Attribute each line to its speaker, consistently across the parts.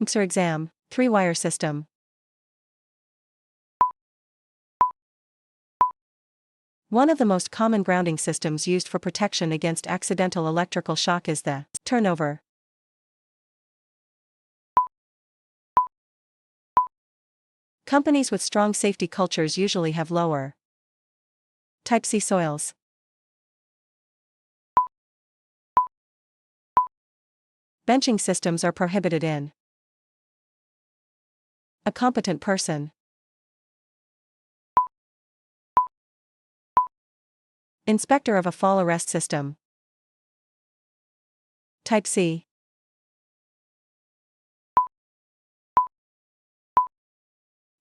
Speaker 1: NCCER exam, 3-wire system. One of the most common grounding systems used for protection against accidental electrical shock is the turnover. Companies with strong safety cultures usually have lower Type C soils. Benching systems are prohibited in a competent person. Inspector of a fall arrest system. Type C.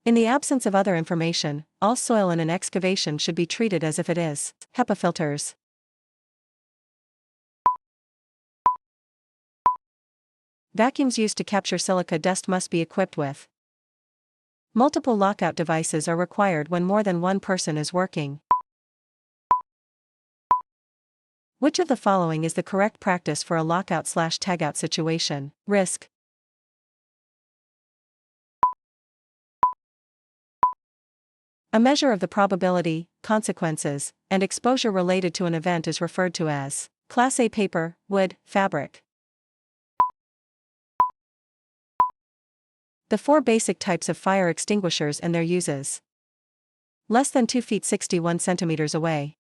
Speaker 1: In the absence of other information, all soil in an excavation should be treated as if it is HEPA filters. Vacuums used to capture silica dust must be equipped with. Multiple lockout devices are required when more than one person is working. Which of the following is the correct practice for a lockout/tagout situation? Risk. A measure of the probability, consequences, and exposure related to an event is referred to as Class A paper, wood, fabric. The 4 basic types of fire extinguishers and their uses. Less than 2 feet 61 centimeters away.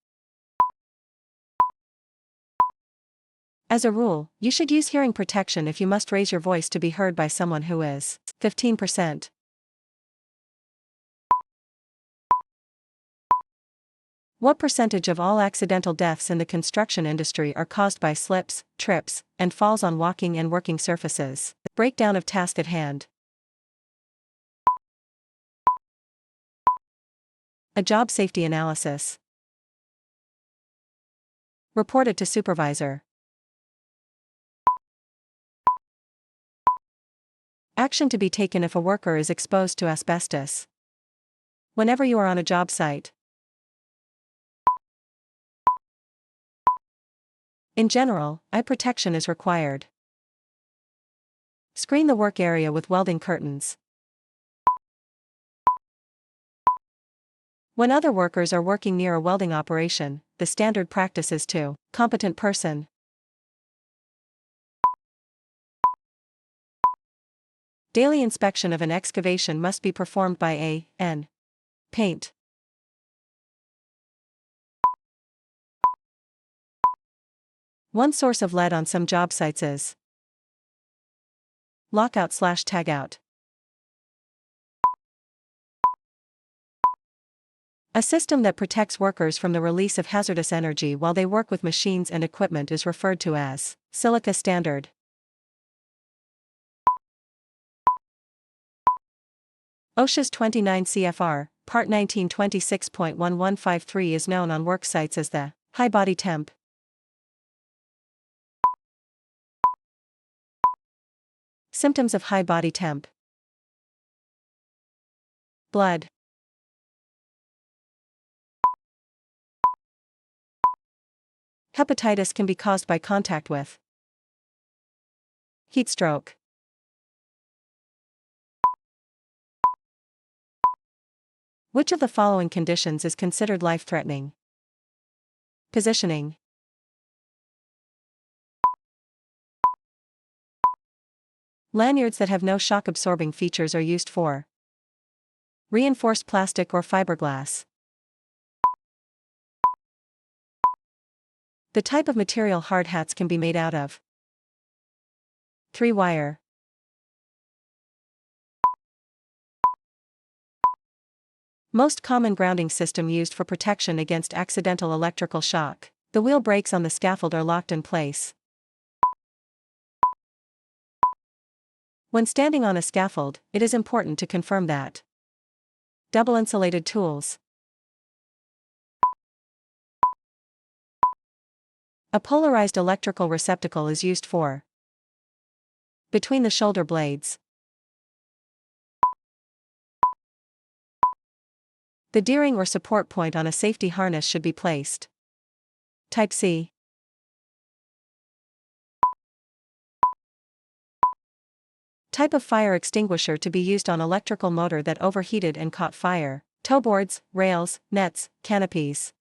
Speaker 1: As a rule, you should use hearing protection if you must raise your voice to be heard by someone who is 15%. What percentage of all accidental deaths in the construction industry are caused by slips, trips, and falls on walking and working surfaces? Breakdown of task at hand. A job safety analysis. Reported to supervisor. Action to be taken if a worker is exposed to asbestos. Whenever you are on a job site. In general, eye protection is required. Screen the work area with welding curtains. When other workers are working near a welding operation, the standard practice is to competent person. Daily inspection of an excavation must be performed by a.n. paint. One source of lead on some job sites is lockout/tagout. A system that protects workers from the release of hazardous energy while they work with machines and equipment is referred to as silica standard. OSHA's 29 CFR, Part 19 26.1153 is known on work sites as the high body temp. Symptoms of high body temp. Blood. Hepatitis can be caused by contact with heat stroke. Which of the following conditions is considered life-threatening? Positioning. Lanyards that have no shock-absorbing features are used for reinforced plastic or fiberglass. The type of material hard hats can be made out of 3-wire. Most common grounding system used for protection against accidental electrical shock. The wheel brakes on the scaffold are locked in place. When standing on a scaffold, it is important to confirm that double insulated tools. A polarized electrical receptacle is used for between the shoulder blades. The D-ring or support point on a safety harness should be placed. Type C. Type of fire extinguisher to be used on electrical motor that overheated and caught fire. Tow boards, rails, nets, canopies.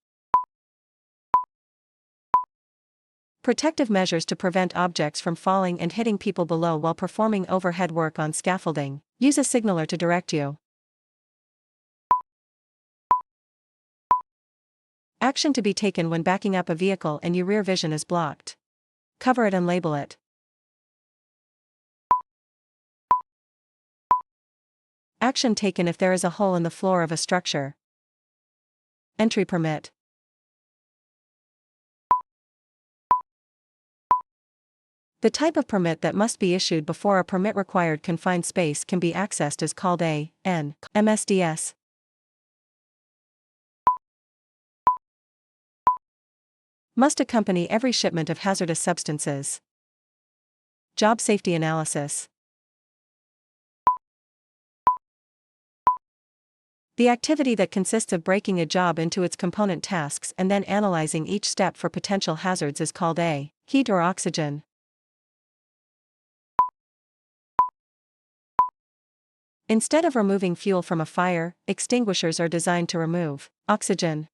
Speaker 1: Protective measures to prevent objects from falling and hitting people below while performing overhead work on scaffolding. Use a signaler to direct you. Action to be taken when backing up a vehicle and your rear vision is blocked. Cover it and label it. Action taken if there is a hole in the floor of a structure. Entry permit. The type of permit that must be issued before a permit-required confined space can be accessed is called a MSDS. Must accompany every shipment of hazardous substances. Job safety analysis. The activity that consists of breaking a job into its component tasks and then analyzing each step for potential hazards is called a heat or oxygen. Instead of removing fuel from a fire, extinguishers are designed to remove oxygen.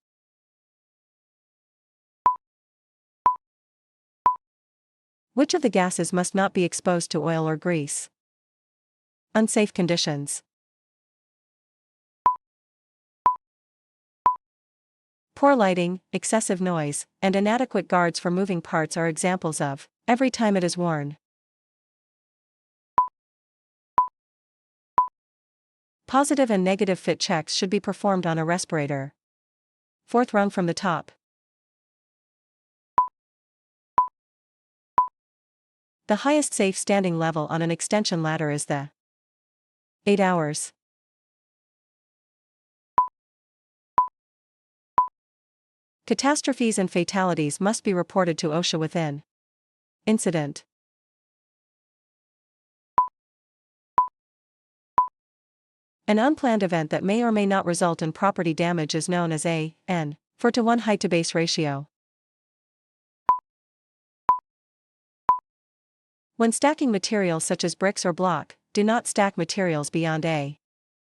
Speaker 1: Which of the gases must not be exposed to oil or grease? Unsafe conditions. Poor lighting, excessive noise, and inadequate guards for moving parts are examples of every time it is worn. Positive and negative fit checks should be performed on a respirator. Fourth rung from the top. The highest safe standing level on an extension ladder is the 8 hours. Catastrophes and fatalities must be reported to OSHA within incident. An unplanned event that may or may not result in property damage is known as a N 4:1 height to base ratio. When stacking materials such as bricks or block, do not stack materials beyond a